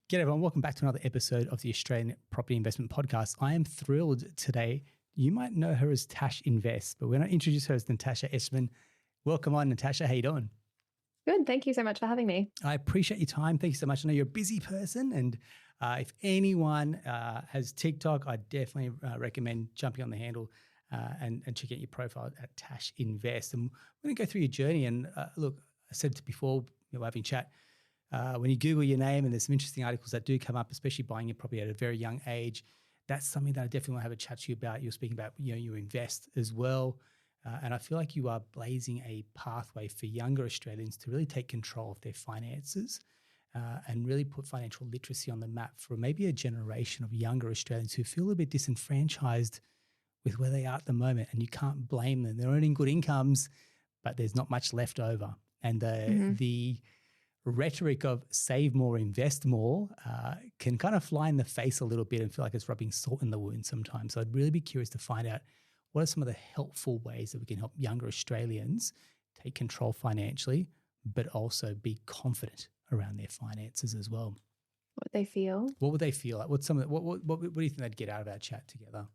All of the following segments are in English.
G'day everyone, welcome back to another episode of the Australian Property Investment Podcast. I am thrilled today. You might know her as Tash Invest, but we're going to introduce her as Natasha Etschmann. Welcome on, Natasha. How you doing? Good. Thank you so much for having me. I appreciate your time. Thank you so much. I know you're a busy person, and if anyone has TikTok, I definitely recommend jumping on the handle and checking out your profile at Tash Invest. And we're going to go through your journey. And look, I said it before, we're having chat. When you Google your name, and there's some interesting articles that do come up, especially buying your property at a very young age, that's something that I definitely want to have a chat to you about. You're speaking about, you invest as well. And I feel like you are blazing a pathway for younger Australians to really take control of their finances and really put financial literacy on the map for maybe a generation of younger Australians who feel a bit disenfranchised with where they are at the moment. And you can't blame them. They're earning good incomes, but there's not much left over. And the rhetoric of save more, invest more can kind of fly in the face a little bit and feel like it's rubbing salt in the wound sometimes. So I'd really be curious to find out what are some of the helpful ways that we can help younger Australians take control financially, but also be confident around their finances as well. What they feel. What would they feel like? What do you think they'd get out of our chat together?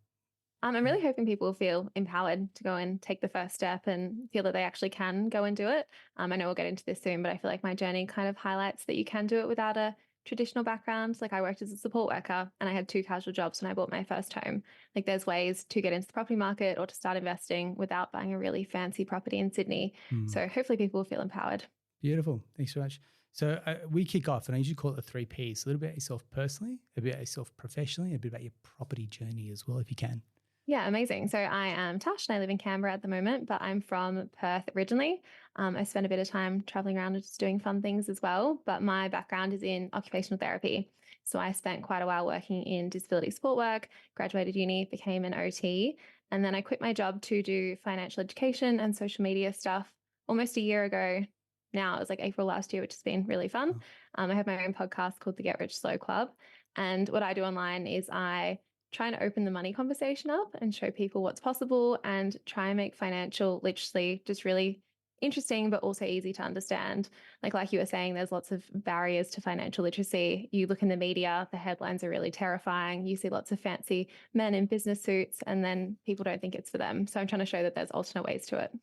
I'm really hoping people feel empowered to go and take the first step and feel that they actually can go and do it. I know we'll get into this soon, but I feel like my journey kind of highlights that you can do it without a traditional background. Like I worked as a support worker and I had 2 casual jobs when I bought my first home. Like there's ways to get into the property market or to start investing without buying a really fancy property in Sydney. So hopefully people will feel empowered. Beautiful. Thanks so much. So we kick off, and I usually call it the 3 Ps. A little bit about yourself personally, a bit about yourself professionally, a bit about your property journey as well, if you can. Yeah, amazing. So I am Tash and I live in Canberra at the moment, but I'm from Perth originally. I spent a bit of time traveling around and just doing fun things as well. But my background is in occupational therapy. So I spent quite a while working in disability support work, graduated uni, became an OT, and then I quit my job to do financial education and social media stuff almost a year ago. Now it was like April last year, which has been really fun. I have my own podcast called the Get Rich Slow Club. And what I do online is I trying to open the money conversation up and show people what's possible and try and make financial literacy just really interesting, but also easy to understand. Like you were saying, there's lots of barriers to financial literacy. You look in the media, the headlines are really terrifying. You see lots of fancy men in business suits, and then people don't think it's for them. So I'm trying to show that there's alternate ways to it.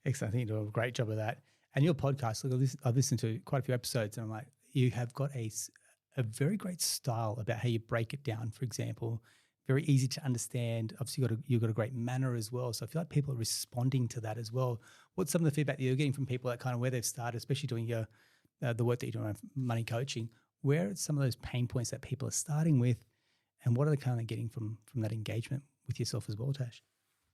Excellent. I think you do a great job of that. And your podcast, look, I've listened to quite a few episodes, and I'm like, you have got a very great style about how you break it down, for example. Very easy to understand. Obviously, you've got a great manner as well. So I feel like people are responding to that as well. What's some of the feedback that you're getting from people that kind of where they've started, especially doing the work that you're doing around money coaching? Where are some of those pain points that people are starting with, and what are they kind of getting from that engagement with yourself as well, Tash?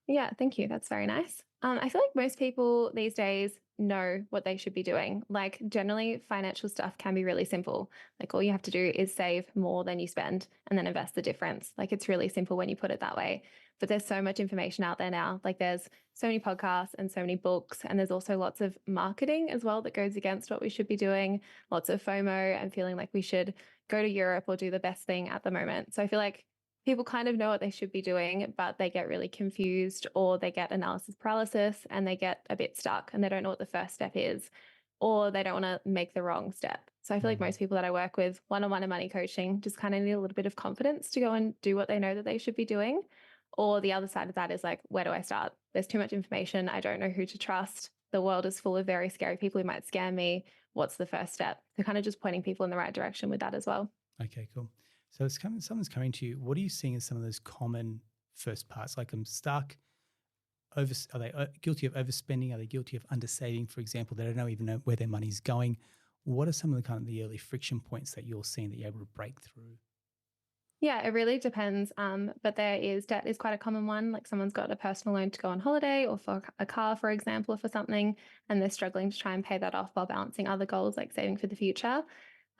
Yeah, thank you. That's very nice. I feel like most people these days know what they should be doing. Like generally financial stuff can be really simple. Like all you have to do is save more than you spend and then invest the difference. Like it's really simple when you put it that way. But there's so much information out there now. Like there's so many podcasts and so many books, and there's also lots of marketing as well that goes against what we should be doing. Lots of FOMO and feeling like we should go to Europe or do the best thing at the moment. So I feel like people kind of know what they should be doing, but they get really confused or they get analysis paralysis and they get a bit stuck and they don't know what the first step is, or they don't want to make the wrong step. So I feel like most people that I work with one-on-one and money coaching just kind of need a little bit of confidence to go and do what they know that they should be doing. Or the other side of that is like, where do I start? There's too much information. I don't know who to trust. The world is full of very scary people who might scam me. What's the first step? So kind of just pointing people in the right direction with that as well. Okay, cool. So someone's coming to you. What are you seeing as some of those common first parts? Like I'm stuck. Are they guilty of overspending? Are they guilty of undersaving, for example? They don't even know where their money's going. What are some of the kind of the early friction points that you're seeing that you're able to break through? Yeah, it really depends. But debt is quite a common one. Like someone's got a personal loan to go on holiday or for a car, for example, or for something, and they're struggling to try and pay that off while balancing other goals like saving for the future.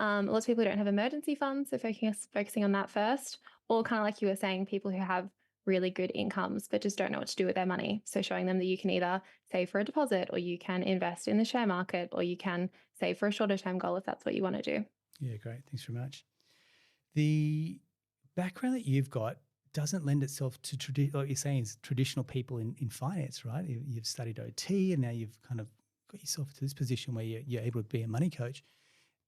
Lots of people don't have emergency funds, so focusing on that first. Or kind of like you were saying, people who have really good incomes but just don't know what to do with their money. So showing them that you can either save for a deposit, or you can invest in the share market, or you can save for a shorter term goal if that's what you want to do. Yeah, great. Thanks very much. The background that you've got doesn't lend itself to, like you're saying, is traditional people in finance, right? You've studied OT and now you've kind of got yourself to this position where you're able to be a money coach.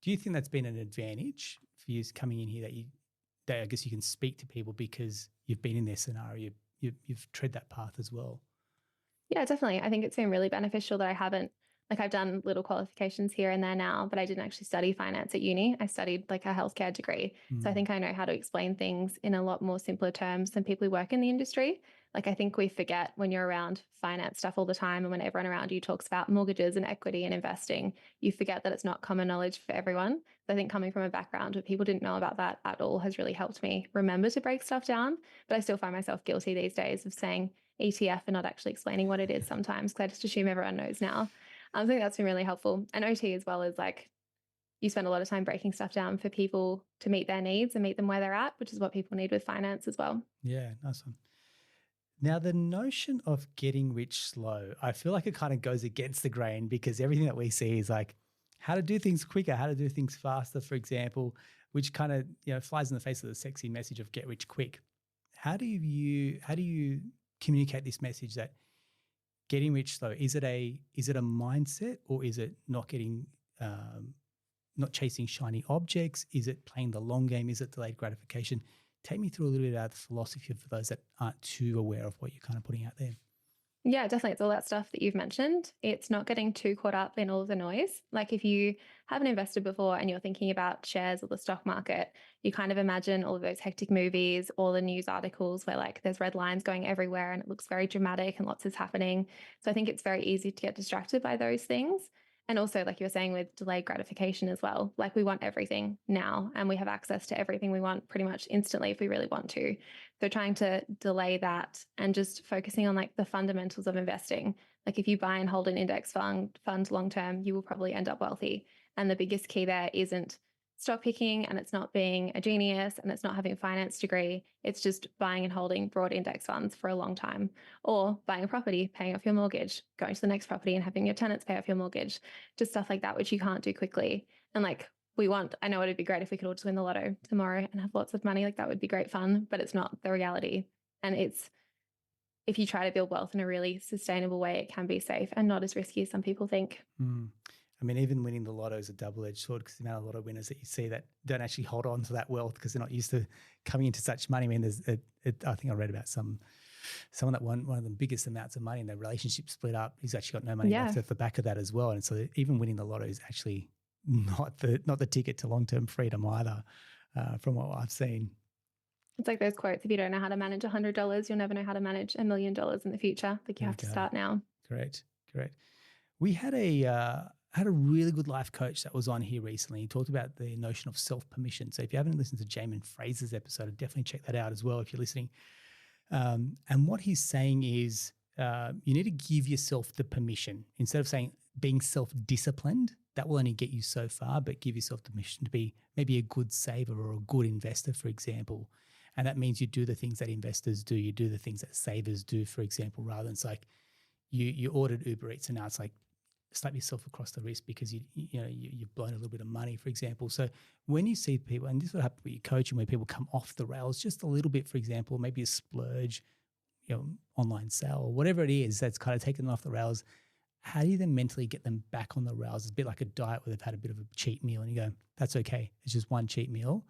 Do you think that's been an advantage for you coming in here that I guess you can speak to people because you've been in their scenario, you've tread that path as well? Yeah, definitely. I think it's been really beneficial that I haven't, like, I've done little qualifications here and there now, but I didn't actually study finance at uni. I studied like a healthcare degree. So I think I know how to explain things in a lot more simpler terms than people who work in the industry. Like, I think we forget when you're around finance stuff all the time and when everyone around you talks about mortgages and equity and investing, you forget that it's not common knowledge for everyone. So I think coming from a background where people didn't know about that at all has really helped me remember to break stuff down. But I still find myself guilty these days of saying ETF and not actually explaining what it is sometimes, because I just assume everyone knows now. I think that's been really helpful. And OT as well is like, you spend a lot of time breaking stuff down for people to meet their needs and meet them where they're at, which is what people need with finance as well. Yeah, nice one. Now, the notion of getting rich slow, I feel like it kind of goes against the grain because everything that we see is like how to do things quicker, how to do things faster, for example, which kind of flies in the face of the sexy message of get rich quick. How do you communicate this message that getting rich slow, is it a mindset, or is it not chasing shiny objects? Is it playing the long game? Is it delayed gratification? Take me through a little bit about the philosophy for those that aren't too aware of what you're kind of putting out there. Yeah, definitely. It's all that stuff that you've mentioned. It's not getting too caught up in all of the noise. Like, if you haven't invested before and you're thinking about shares or the stock market, you kind of imagine all of those hectic movies, all the news articles where like there's red lines going everywhere and it looks very dramatic and lots is happening. So I think it's very easy to get distracted by those things. And also, like you were saying, with delayed gratification as well, like we want everything now and we have access to everything we want pretty much instantly if we really want to. So trying to delay that and just focusing on like the fundamentals of investing. Like, if you buy and hold an index fund long term, you will probably end up wealthy. And the biggest key there isn't stock picking, and it's not being a genius, and it's not having a finance degree. It's just buying and holding broad index funds for a long time, or buying a property, paying off your mortgage, going to the next property and having your tenants pay off your mortgage, just stuff like that, which you can't do quickly. And like, I know it'd be great if we could all just win the lotto tomorrow and have lots of money. Like, that would be great fun, but it's not the reality. And if you try to build wealth in a really sustainable way, it can be safe and not as risky as some people think. I mean, even winning the lotto is a double-edged sword because the amount of lotto winners that you see that don't actually hold on to that wealth because they're not used to coming into such money. I mean, I think I read about someone that won one of the biggest amounts of money and their relationship split up. He's actually got no money left at the back of that as well. And so even winning the lotto is actually not the ticket to long-term freedom either, from what I've seen. It's like those quotes: if you don't know how to manage $100, you'll never know how to manage $1 million in the future. Like, you have to start now. Correct. We had a really good life coach that was on here recently. He talked about the notion of self-permission. So if you haven't listened to Jamin Fraser's episode, I'd definitely check that out as well if you're listening. And what he's saying is you need to give yourself the permission. Instead of saying being self-disciplined, that will only get you so far, but give yourself the permission to be maybe a good saver or a good investor, for example. And that means you do the things that investors do. You do the things that savers do, for example, rather than it's like you ordered Uber Eats and now it's like slap yourself across the wrist because you've blown a little bit of money, for example. So when you see people, and this will happen with your coaching, where people come off the rails just a little bit, for example, maybe a splurge, online sale or whatever it is that's kind of taken them off the rails. How do you then mentally get them back on the rails? It's a bit like a diet where they've had a bit of a cheat meal and you go, that's okay. It's just one cheat meal.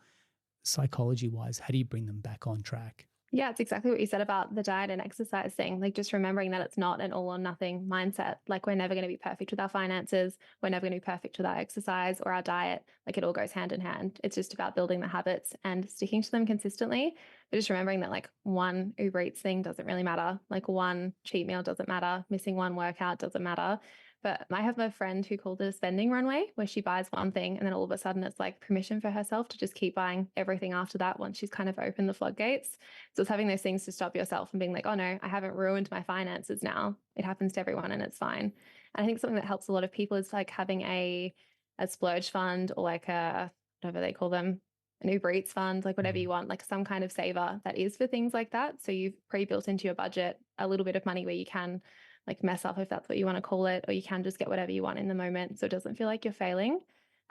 Psychology wise, how do you bring them back on track? Yeah, it's exactly what you said about the diet and exercise thing. Like, just remembering that it's not an all or nothing mindset. Like, we're never going to be perfect with our finances. We're never going to be perfect with our exercise or our diet. Like, it all goes hand in hand. It's just about building the habits and sticking to them consistently. But just remembering that like one Uber Eats thing doesn't really matter. Like, one cheat meal doesn't matter. Missing one workout doesn't matter. But I have a friend who called it a spending runway, where she buys one thing and then all of a sudden it's like permission for herself to just keep buying everything after that once she's kind of opened the floodgates. So it's having those things to stop yourself and being like, oh no, I haven't ruined my finances now. It happens to everyone and it's fine. And I think something that helps a lot of people is like having a splurge fund, or like whatever they call them, an Uber Eats fund, like whatever you want, like some kind of saver that is for things like that. So you've pre-built into your budget a little bit of money where you can like mess up, if that's what you want to call it, or you can just get whatever you want in the moment so it doesn't feel like you're failing.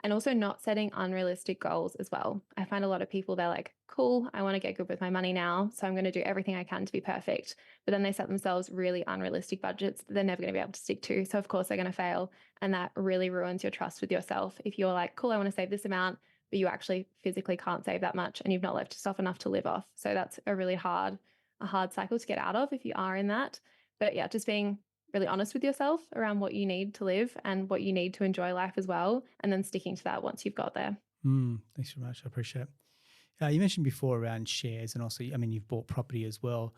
And also not setting unrealistic goals as well. I find a lot of people, they're like, cool, I want to get good with my money now, so I'm going to do everything I can to be perfect. But then they set themselves really unrealistic budgets that they're never going to be able to stick to. So of course they're going to fail. And that really ruins your trust with yourself. If you're like, cool, I want to save this amount, but you actually physically can't save that much and you've not left yourself enough to live off. So that's a hard cycle to get out of if you are in that. But yeah, just being really honest with yourself around what you need to live and what you need to enjoy life as well, and then sticking to that once you've got there. Thanks very much. I appreciate it. You mentioned before around shares, and also, I mean, you've bought property as well.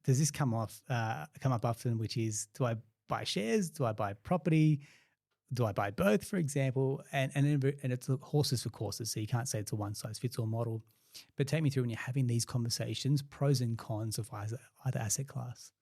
Does this come up often, which is, do I buy shares? Do I buy property? Do I buy both, for example? And it's horses for courses, so you can't say it's a one-size-fits-all model. But take me through when you're having these conversations, pros and cons of either asset class.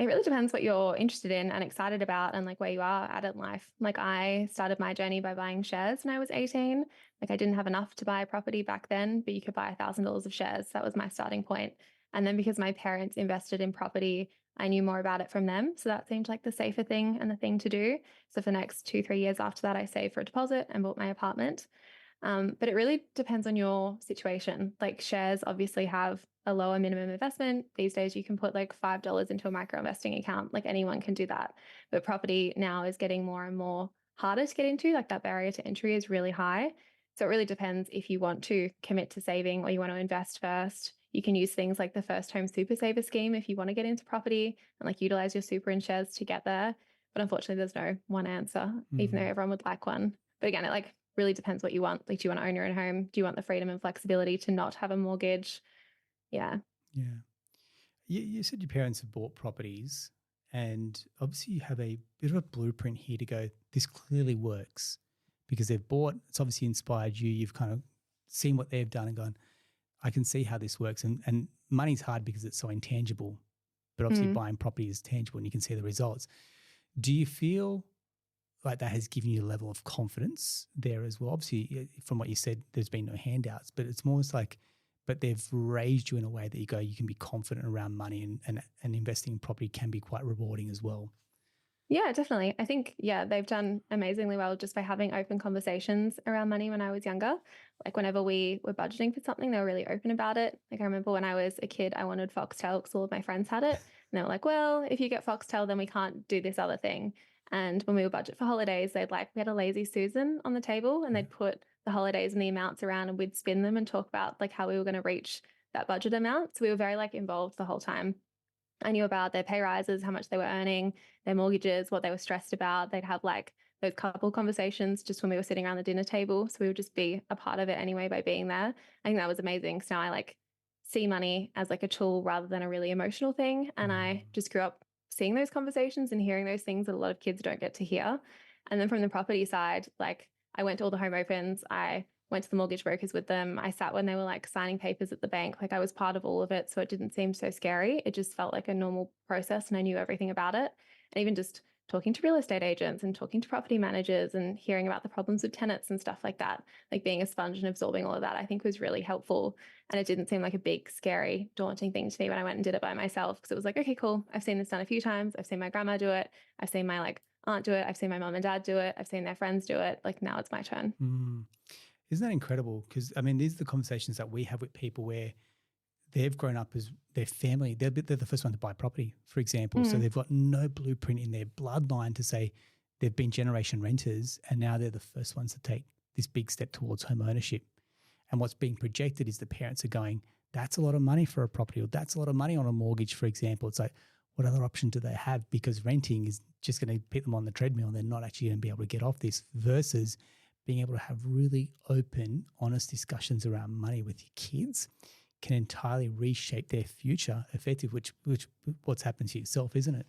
It really depends what you're interested in and excited about and like where you are at in life. Like I started my journey by buying shares when I was 18. Like I didn't have enough to buy a property back then, but you could buy $1,000 of shares. That was my starting point. And then because my parents invested in property, I knew more about it from them. So that seemed like the safer thing and the thing to do. So for the next 2-3 years after that, I saved for a deposit and bought my apartment. But it really depends on your situation. Like shares obviously have a lower minimum investment. These days you can put like $5 into a micro investing account. Like anyone can do that. But property now is getting more and more harder to get into. Like that barrier to entry is really high. So it really depends if you want to commit to saving or you want to invest first. You can use things like the First Home Super Saver scheme if you want to get into property and like utilize your super in shares to get there. But unfortunately, there's no one answer, even though everyone would like one. But again, it like really depends what you want. Like, do you want to own your own home? Do you want the freedom and flexibility to not have a mortgage? Yeah. Yeah. You said your parents have bought properties, and obviously you have a bit of a blueprint here to go, this clearly works because they've bought, it's obviously inspired you. You've kind of seen what they've done and gone, I can see how this works. And money's hard because it's so intangible, but obviously buying property is tangible and you can see the results. Do you feel like that has given you a level of confidence there as well? Obviously, from what you said, there's been no handouts, but it's more like, but they've raised you in a way that you go, you can be confident around money and investing in property can be quite rewarding as well. Yeah, definitely. I think, yeah, they've done amazingly well just by having open conversations around money when I was younger. Like whenever we were budgeting for something, they were really open about it. Like I remember when I was a kid, I wanted Foxtel because all of my friends had it. And they were like, well, if you get Foxtel, then we can't do this other thing. And when we would budget for holidays, we had a lazy Susan on the table and they'd put the holidays and the amounts around and we'd spin them and talk about like how we were going to reach that budget amount. So we were very like involved the whole time. I knew about their pay rises, how much they were earning, their mortgages, what they were stressed about. They'd have like those couple conversations just when we were sitting around the dinner table. So we would just be a part of it anyway by being there. I think that was amazing. So now I like see money as like a tool rather than a really emotional thing. And I just grew up seeing those conversations and hearing those things that a lot of kids don't get to hear. And then from the property side, like I went to all the home opens. I went to the mortgage brokers with them. I sat when they were like signing papers at the bank. Like I was part of all of it. So it didn't seem so scary. It just felt like a normal process and I knew everything about it. And even just talking to real estate agents and talking to property managers and hearing about the problems with tenants and stuff like that, like being a sponge and absorbing all of that, I think was really helpful. And it didn't seem like a big, scary, daunting thing to me when I went and did it by myself. Because it was like, okay, cool. I've seen this done a few times. I've seen my grandma do it. I've seen my like aunt do it. I've seen my mom and dad do it. I've seen their friends do it. Like now it's my turn. Isn't that incredible? Because, I mean, these are the conversations that we have with people where they've grown up as their family. They're the first one to buy property, for example. So they've got no blueprint in their bloodline to say they've been generation renters and now they're the first ones to take this big step towards home ownership. And what's being projected is the parents are going, that's a lot of money for a property or that's a lot of money on a mortgage, for example. It's like, what other option do they have? Because renting is just going to put them on the treadmill and they're not actually going to be able to get off this versus being able to have really open, honest discussions around money with your kids can entirely reshape their future effectively, which what's happened to yourself, isn't it?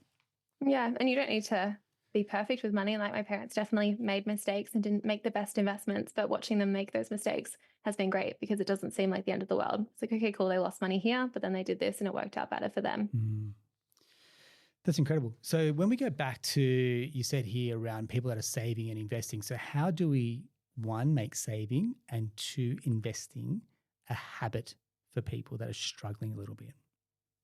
Yeah. And you don't need to be perfect with money. Like my parents definitely made mistakes and didn't make the best investments, but watching them make those mistakes has been great because it doesn't seem like the end of the world. It's like, okay, cool, they lost money here, but then they did this and it worked out better for them. That's incredible. So when we go back to, you said here around people that are saving and investing. So how do we, one, make saving and two, investing a habit for people that are struggling a little bit?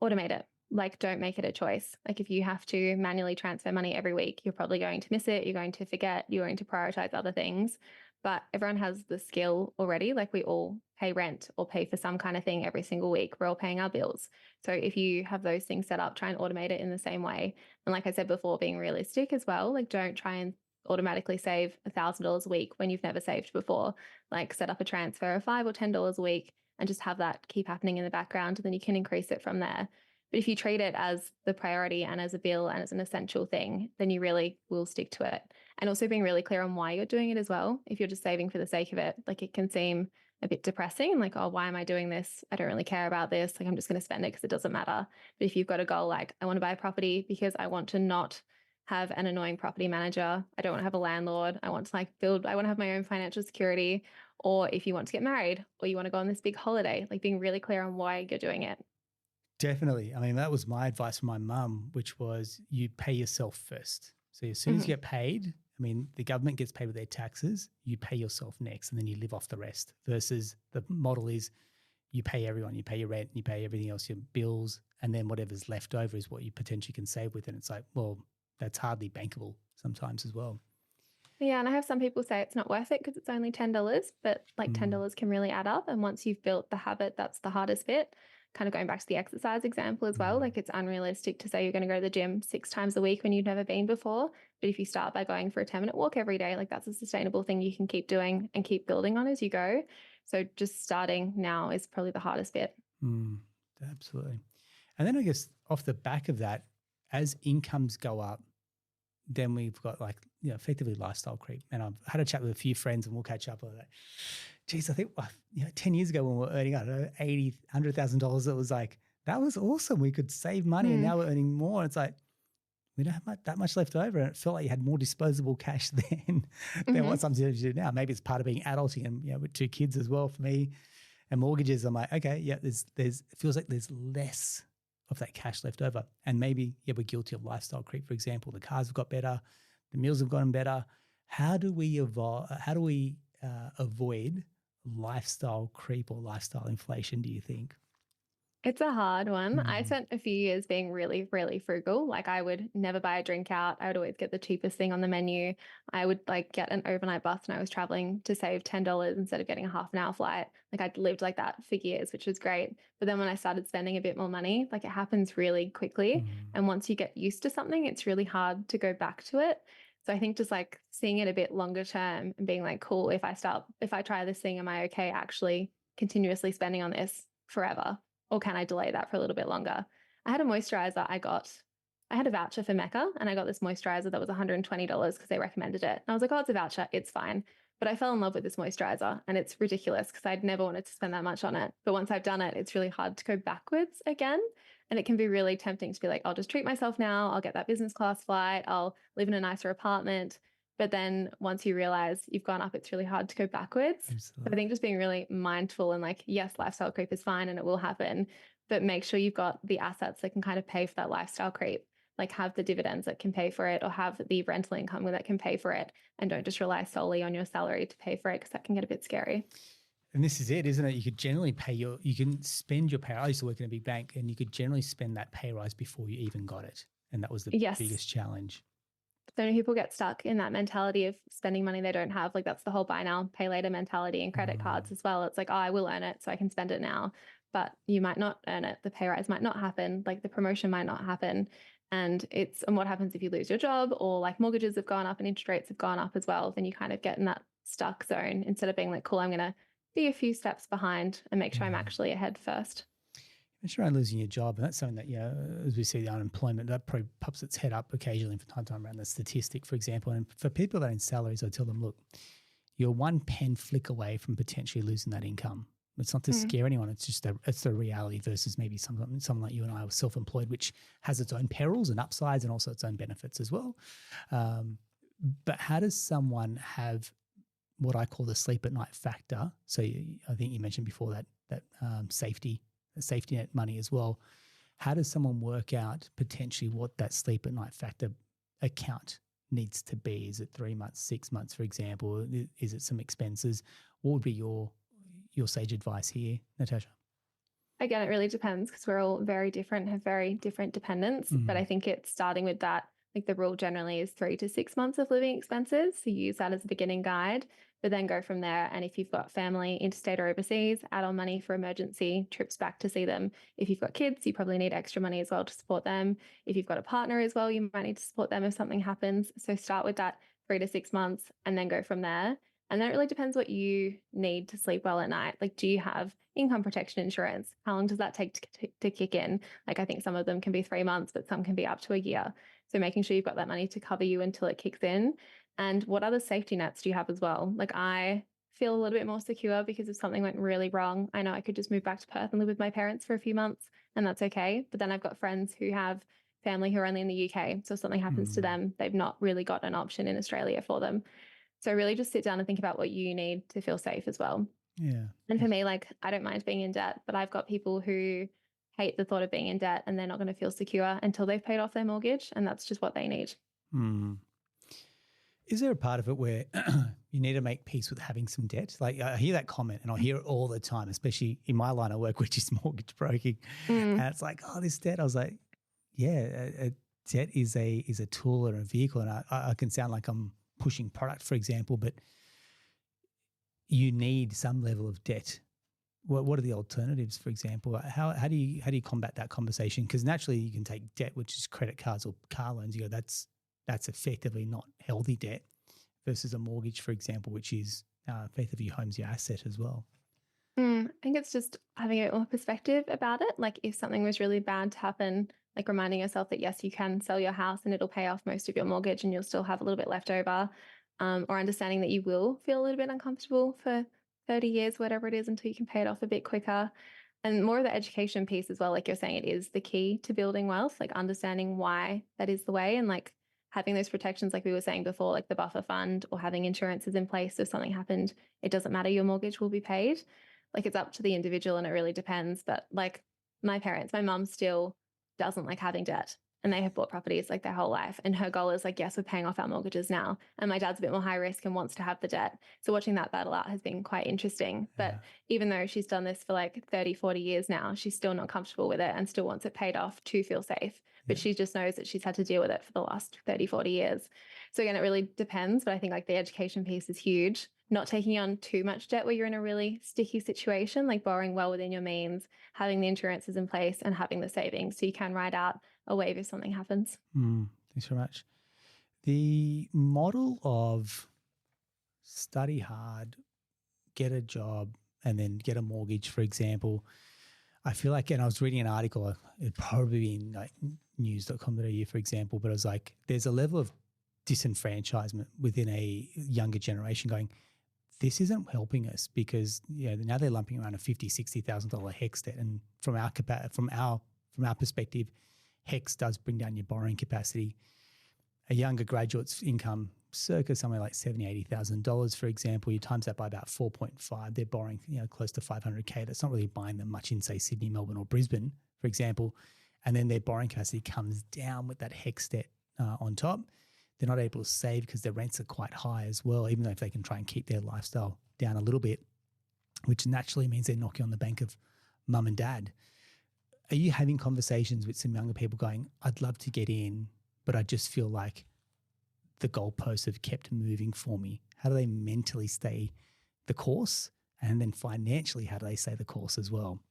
Automate it. Like don't make it a choice. Like if you have to manually transfer money every week, you're probably going to miss it. You're going to forget. You're going to prioritize other things. but everyone has the skill already. Like we all pay rent or pay for some kind of thing every single week. We're all paying our bills. So if you have those things set up, try and automate it in the same way. And like I said before, being realistic as well, like don't try and automatically save $1,000 a week when you've never saved before. Like set up a transfer of $5 or $10 a week and just have that keep happening in the background. And then you can increase it from there. But if you treat it as the priority and as a bill and as an essential thing, then you really will stick to it. And also being really clear on why you're doing it as well. If you're just saving for the sake of it, like it can seem a bit depressing, like, oh, why am I doing this? I don't really care about this. Like, I'm just going to spend it because it doesn't matter. But if you've got a goal, like, I want to buy a property because I want to not have an annoying property manager. I don't want to have a landlord. I want to I want to have my own financial security. Or if you want to get married or you want to go on this big holiday, like being really clear on why you're doing it. Definitely. I mean, that was my advice from my mum, which was you pay yourself first. So as soon as you get paid, I mean, the government gets paid with their taxes, you pay yourself next and then you live off the rest, versus the model is you pay everyone, you pay your rent, you pay everything else, your bills, and then whatever's left over is what you potentially can save with. And it's like, well, that's hardly bankable sometimes as well. Yeah, and I have some people say it's not worth it because it's only $10, but like $10 can really add up. And once you've built the habit, that's the hardest bit. Kind of going back to the exercise example as well, like it's unrealistic to say you're going to go to the gym 6 times a week when you've never been before. But if you start by going for a 10-minute walk every day, like that's a sustainable thing you can keep doing and keep building on as you go. So just starting now is probably the hardest bit. Absolutely. And then I guess off the back of that, as incomes go up, then we've got like, you know, effectively lifestyle creep. And I've had a chat with a few friends and we'll catch up on that. Geez, I think 10 years ago when we were earning, I don't know, $80,000, $100,000, it was like, that was awesome. We could save money and now we're earning more. And it's like, we don't have that much left over. And it felt like you had more disposable cash then than what sometimes you do now. Maybe it's part of being adulting and, you know, with 2 kids as well for me and mortgages. I'm like, okay, yeah, it feels like there's less of that cash left over. And maybe, yeah, we're guilty of lifestyle creep, for example. The cars have got better, the meals have gotten better. How do we avoid lifestyle creep or lifestyle inflation, do you think? It's a hard one. I spent a few years being really, really frugal. Like I would never buy a drink out. I would always get the cheapest thing on the menu. I would like get an overnight bus and I was traveling to save $10 instead of getting a half an hour flight. Like I'd lived like that for years, which was great. But then when I started spending a bit more money, like it happens really quickly. And once you get used to something, it's really hard to go back to it. So I think just like seeing it a bit longer term and being like, cool, if I try this thing, am I okay actually continuously spending on this forever? Or can I delay that for a little bit longer? I had a moisturizer I had a voucher for Mecca and I got this moisturizer that was $120 because they recommended it. And I was like, oh, it's a voucher. It's fine. But I fell in love with this moisturizer and it's ridiculous because I'd never wanted to spend that much on it. But once I've done it, it's really hard to go backwards again. And it can be really tempting to be like, I'll just treat myself now. I'll get that business class flight. I'll live in a nicer apartment. But then once you realize you've gone up, it's really hard to go backwards. So I think just being really mindful and like, yes, lifestyle creep is fine and it will happen, but make sure you've got the assets that can kind of pay for that lifestyle creep. Like have the dividends that can pay for it or have the rental income that can pay for it. And don't just rely solely on your salary to pay for it because that can get a bit scary. And this is it, isn't it? You could generally you can spend your pay. I used to work in a big bank and you could generally spend that pay rise before you even got it. And that was the biggest challenge. So many people get stuck in that mentality of spending money they don't have. Like that's the whole buy now, pay later mentality and credit cards as well. It's like, oh, I will earn it so I can spend it now. But you might not earn it. The pay rise might not happen. Like the promotion might not happen. And what happens if you lose your job or like mortgages have gone up and interest rates have gone up as well, then you kind of get in that stuck zone instead of being like, cool, I'm going to be a few steps behind and make sure I'm actually ahead first. It's around losing your job. And that's something that, as we see the unemployment, that probably pops its head up occasionally from time to time around the statistic, for example. And for people that are in salaries, I tell them, look, you're one pen flick away from potentially losing that income. It's not to scare anyone. It's just it's the reality versus maybe someone like you and I are self-employed, which has its own perils and upsides and also its own benefits as well. But how does someone have what I call the sleep at night factor? So I think you mentioned before that safety net money as well. How does someone work out potentially what that sleep at night factor account needs to be? Is it 3 months, 6 months, for example? Is it some expenses? What would be your sage advice here, Natasha? Again, it really depends because we're all very different, have very different dependents. But I think it's starting with that. Like the rule generally is 3 to 6 months of living expenses. So use that as a beginning guide. but then go from there. And if you've got family interstate or overseas, add on money for emergency trips back to see them. If you've got kids, you probably need extra money as well to support them. If you've got a partner as well, you might need to support them if something happens. So start with that 3 to 6 months and then go from there. And then it really depends what you need to sleep well at night. Like, do you have income protection insurance? How long does that take to kick in? Like, I think some of them can be 3 months, but some can be up to a year. So making sure you've got that money to cover you until it kicks in. And what other safety nets do you have as well? Like, I feel a little bit more secure because if something went really wrong, I know I could just move back to Perth and live with my parents for a few months, and that's okay. But then I've got friends who have family who are only in the UK. So if something happens to them, they've not really got an option in Australia for them. So really just sit down and think about what you need to feel safe as well. Yeah. And for me, like, I don't mind being in debt, but I've got people who hate the thought of being in debt and they're not going to feel secure until they've paid off their mortgage. And that's just what they need. Is there a part of it where you need to make peace with having some debt? Like, I hear that comment and I hear it all the time, especially in my line of work, which is mortgage broking. And it's like, oh, this debt. I was like, yeah, a debt is a tool or a vehicle. And I can sound like I'm pushing product, for example, but you need some level of debt. What are the alternatives, for example? How do you combat that conversation? Because naturally you can take debt, which is credit cards or car loans. You go, that's effectively not healthy debt, versus a mortgage, for example, which is effectively your home's your asset as well. I think it's just having a bit more perspective about it. Like, if something was really bad to happen, like reminding yourself that yes, you can sell your house and it'll pay off most of your mortgage and you'll still have a little bit left over, or understanding that you will feel a little bit uncomfortable for 30 years, whatever it is, until you can pay it off a bit quicker. And more of the education piece as well, like you're saying, it is the key to building wealth, like understanding why that is the way, and like having those protections, like we were saying before, like the buffer fund, or having insurances in place. So if something happened, it doesn't matter, your mortgage will be paid. Like, it's up to the individual and it really depends. But like my parents, my mum still doesn't like having debt, and they have bought properties like their whole life. And her goal is like, yes, we're paying off our mortgages now. And my dad's a bit more high risk and wants to have the debt. So watching that battle out has been quite interesting. But even though she's done this for like 30, 40 years now, she's still not comfortable with it and still wants it paid off to feel safe. But she just knows that she's had to deal with it for the last 30, 40 years. So again, it really depends. But I think like the education piece is huge. Not taking on too much debt where you're in a really sticky situation, like borrowing well within your means, having the insurances in place and having the savings so you can ride out a wave if something happens. Thanks very much. The model of study hard, get a job, and then get a mortgage, for example, I feel like, and I was reading an article, it'd probably be in like news.com.au, for example, but it was like there's a level of disenfranchisement within a younger generation going, this isn't helping us, because now they're lumping around a $50,000-$60,000 HEX debt, and from our perspective, HEX does bring down your borrowing capacity. A younger graduate's income circa somewhere like $70,000-$80,000, for example, you times that by about 4.5, they're borrowing close to $500K. That's not really buying them much in, say, Sydney, Melbourne or Brisbane, for example. And then their borrowing capacity comes down with that HEX debt on top. They're not able to save because their rents are quite high as well, even though if they can try and keep their lifestyle down a little bit, which naturally means they're knocking on the bank of mum and dad. Are you having conversations with some younger people going, I'd love to get in, but I just feel like the goalposts have kept moving for me? How do they mentally stay the course? And then financially, how do they stay the course as well?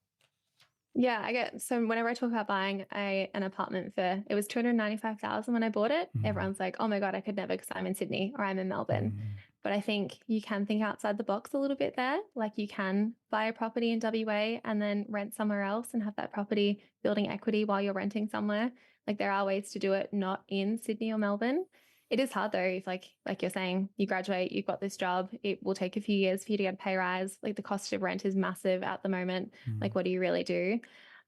Yeah, so whenever I talk about buying an apartment it was $295,000 when I bought it. Everyone's like, oh my God, I could never, because I'm in Sydney or I'm in Melbourne. But I think you can think outside the box a little bit there. Like, you can buy a property in WA and then rent somewhere else and have that property building equity while you're renting somewhere. Like, there are ways to do it not in Sydney or Melbourne. It is hard though, if like you're saying, you graduate, you've got this job, it will take a few years for you to get a pay rise. Like, the cost of rent is massive at the moment. Like, what do you really do?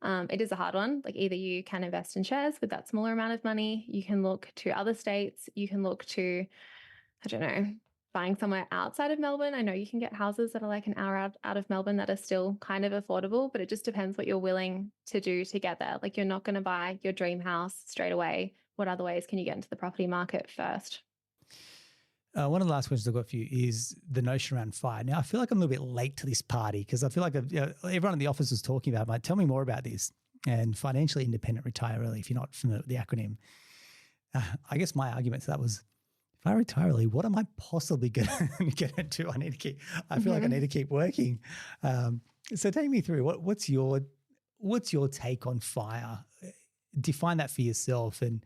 It is a hard one. Like, either you can invest in shares with that smaller amount of money, you can look to other states, you can look to, I don't know, buying somewhere outside of Melbourne. I know you can get houses that are like an hour out of Melbourne that are still kind of affordable, but it just depends what you're willing to do to get there. Like, you're not going to buy your dream house straight away. What other ways can you get into the property market first? One of the last questions I've got for you is the notion around FIRE. Now, I feel like I'm a little bit late to this party because I feel like everyone in the office was talking about it. Like, tell me more about this. And financially independent retire early, if you're not familiar with the acronym. I guess my argument to that was, I retire early, what am I possibly going to do? I feel like I need to keep working. So take me through what's your take on FIRE? Define that for yourself, and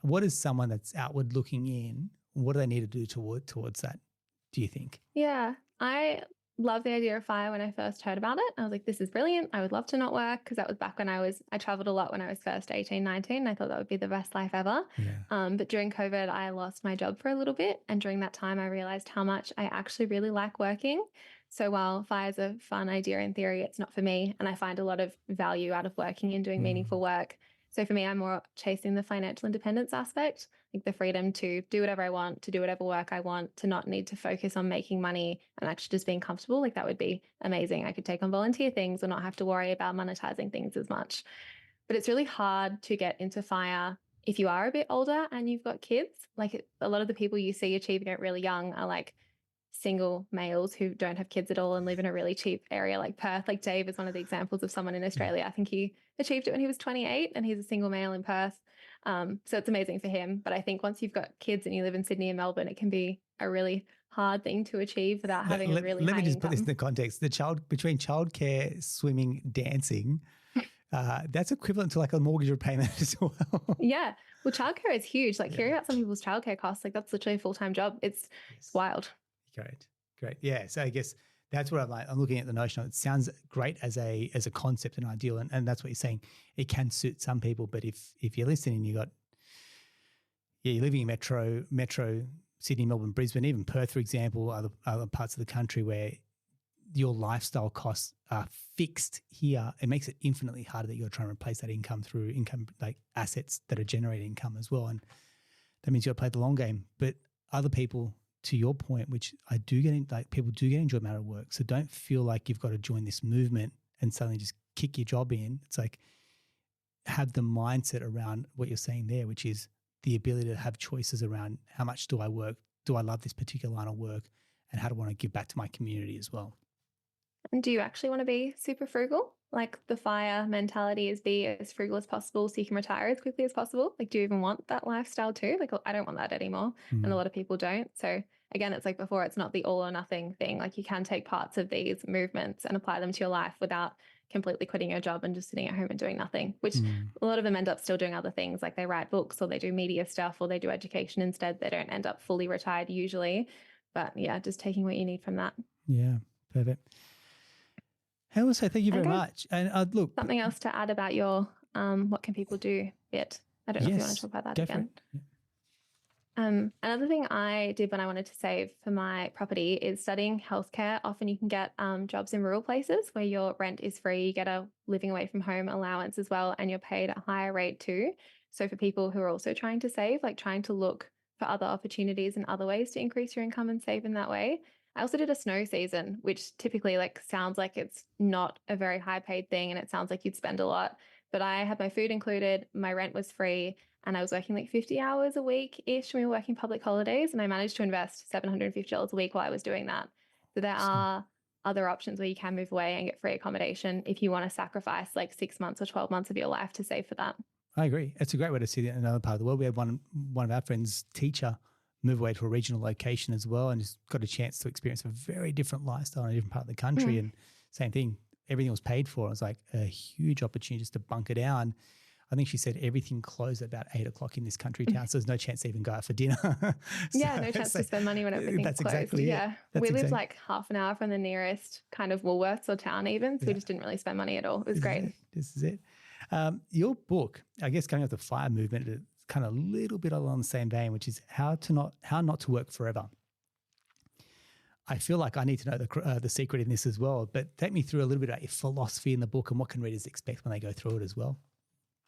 what is someone that's outward looking in? What do they need to do towards that, do you think? Yeah, I love the idea of FIRE when I first heard about it. I was like, this is brilliant. I would love to not work, because that was back when I traveled a lot when I was first 18, 19. I thought that would be the best life ever. Yeah. But during COVID, I lost my job for a little bit. And during that time, I realized how much I actually really like working. So while FIRE is a fun idea in theory, it's not for me. And I find a lot of value out of working and doing meaningful work. So for me, I'm more chasing the financial independence aspect, like the freedom to do whatever I want, to do whatever work I want, to not need to focus on making money and actually just being comfortable. Like that would be amazing. I could take on volunteer things or not have to worry about monetizing things as much. But it's really hard to get into FIRE if you are a bit older and you've got kids. Like a lot of the people you see achieving it really young are like single males who don't have kids at all and live in a really cheap area like Perth. Like Dave is one of the examples of someone in Australia. I think he achieved it when he was 28 and he's a single male in Perth. So it's amazing for him. But I think once you've got kids and you live in Sydney and Melbourne, it can be a really hard thing to achieve without having a really high Let me just income. put this in the context. Between childcare, swimming, dancing, that's equivalent to like a mortgage repayment as well. Yeah. Well, childcare is huge. Like hearing about some people's childcare costs, like that's literally a full-time job. It's wild. Great. Yeah. So I guess that's what I'm looking at the notion of. It sounds great as a concept and ideal, and that's what you're saying. It can suit some people, but if you're listening, you're living in metro Sydney, Melbourne, Brisbane, even Perth, for example, other parts of the country where your lifestyle costs are fixed here, it makes it infinitely harder that you're trying to replace that income through income, like assets that are generating income as well. And that means you've got to play the long game. But other people, to your point, which I do get in, like people do get enjoyment out of work. So don't feel like you've got to join this movement and suddenly just kick your job in. It's like have the mindset around what you're saying there, which is the ability to have choices around how much do I work? Do I love this particular line of work? And how do I want to give back to my community as well? And do you actually want to be super frugal? Like the FIRE mentality is be as frugal as possible so you can retire as quickly as possible. Like, do you even want that lifestyle too? Like, I don't want that anymore. And a lot of people don't. So again, it's like before, it's not the all or nothing thing. Like you can take parts of these movements and apply them to your life without completely quitting your job and just sitting at home and doing nothing, which a lot of them end up still doing other things. Like they write books or they do media stuff or they do education instead. They don't end up fully retired usually. But yeah, just taking what you need from that. Yeah, perfect. Helen, thank you very much. And look, something else to add about your what can people do bit. I don't know if you want to talk about that again. Another thing I did when I wanted to save for my property is studying healthcare. Often you can get jobs in rural places where your rent is free, you get a living away from home allowance as well, and you're paid at a higher rate too. So for people who are also trying to save, like trying to look for other opportunities and other ways to increase your income and save in that way. I also did a snow season, which typically like sounds like it's not a very high paid thing and it sounds like you'd spend a lot. But I had my food included, my rent was free, and I was working like 50 hours a week-ish when we were working public holidays, and I managed to invest $750 a week while I was doing that. So there are other options where you can move away and get free accommodation if you want to sacrifice like 6 months or 12 months of your life to save for that. I agree. It's a great way to see it in another part of the world. We had one of our friends' teacher move away to a regional location as well and just got a chance to experience a very different lifestyle in a different part of the country. And same thing, everything was paid for. It was like a huge opportunity just to bunker down. I think she said everything closed at about 8 o'clock in this country town, so there's no chance to even go out for dinner. No chance to spend money when everything's closed. Exactly we lived like half an hour from the nearest kind of Woolworths or town even, so we just didn't really spend money at all. It was great. This is it. Your book, I guess going off the FIRE movement, it's kind of a little bit along the same vein, which is how not to work forever. I feel like I need to know the secret in this as well, but take me through a little bit about your philosophy in the book and what can readers expect when they go through it as well.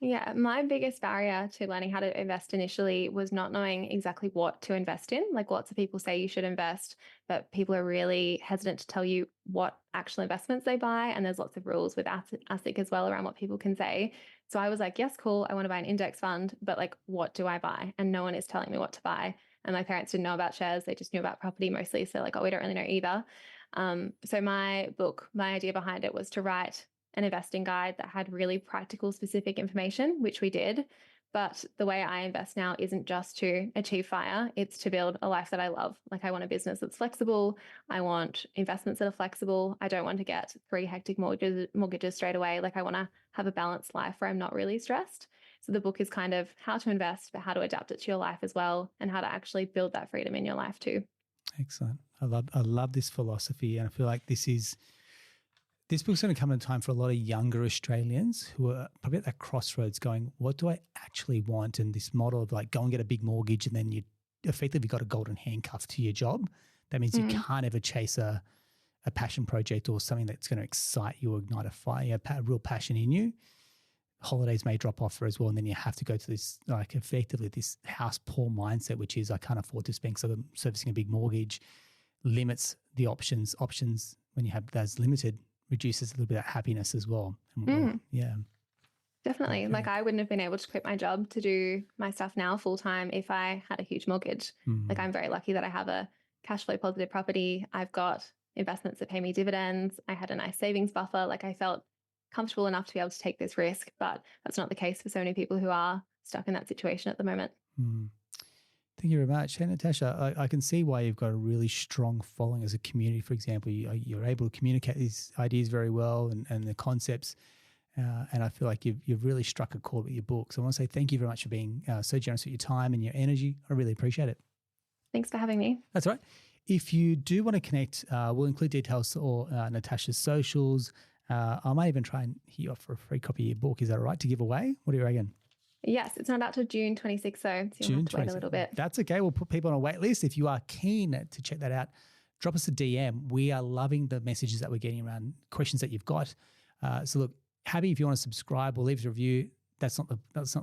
Yeah, my biggest barrier to learning how to invest initially was not knowing exactly what to invest in. Like lots of people say you should invest, but people are really hesitant to tell you what actual investments they buy. And there's lots of rules with ASIC as well around what people can say. So I was like, yes, cool, I want to buy an index fund, but like, what do I buy? And no one is telling me what to buy. And my parents didn't know about shares. They just knew about property mostly. So like, oh, we don't really know either. So my book, my idea behind it was to write an investing guide that had really practical, specific information, which we did. But the way I invest now isn't just to achieve FIRE, it's to build a life that I love. Like, I want a business that's flexible. I want investments that are flexible. I don't want to get 3 hectic mortgages straight away. Like, I want to have a balanced life where I'm not really stressed. So the book is kind of how to invest, but how to adapt it to your life as well, and how to actually build that freedom in your life too. Excellent. I love this philosophy, and I feel like this book's going to come at a time for a lot of younger Australians who are probably at that crossroads going, what do I actually want? And this model of like, go and get a big mortgage and then you effectively got a golden handcuff to your job. That means you can't ever chase a passion project or something that's going to excite you or ignite a fire, a real passion in you. Holidays may drop off as well, and then you have to go to this, like, effectively this house poor mindset, which is I can't afford to spend because I'm servicing a big mortgage, limits the options. Options, when you have those limited, reduces a little bit of happiness as well. Yeah. Definitely. Okay. Like, I wouldn't have been able to quit my job to do my stuff now full time if I had a huge mortgage. Like, I'm very lucky that I have a cash flow positive property. I've got investments that pay me dividends. I had a nice savings buffer. Like, I felt comfortable enough to be able to take this risk, but that's not the case for so many people who are stuck in that situation at the moment. Thank you very much. Hey, Natasha, I can see why you've got a really strong following as a community. For example, you're able to communicate these ideas very well and the concepts, and I feel like you've really struck a chord with your book. So I want to say thank you very much for being so generous with your time and your energy. I really appreciate it. Thanks for having me. That's all right. If you do want to connect, we'll include details or Natasha's socials. I might even try and hit you up for a free copy of your book. Is that all right to give away? What do you reckon? Yes, it's not out till June 26th, so you'll have to wait a little bit. That's okay. We'll put people on a wait list. If you are keen to check that out, drop us a DM. We are loving the messages that we're getting around questions that you've got. So look, happy if you want to subscribe or leave us a review. That's not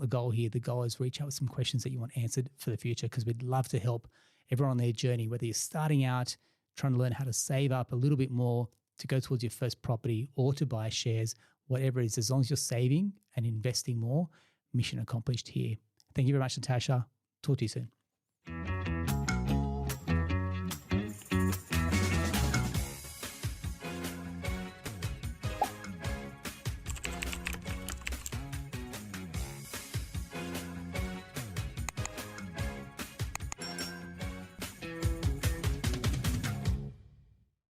the goal here. The goal is reach out with some questions that you want answered for the future, because we'd love to help everyone on their journey, whether you're starting out, trying to learn how to save up a little bit more to go towards your first property or to buy shares, whatever it is, as long as you're saving and investing more, mission accomplished here. Thank you very much, Natasha. Talk to you soon.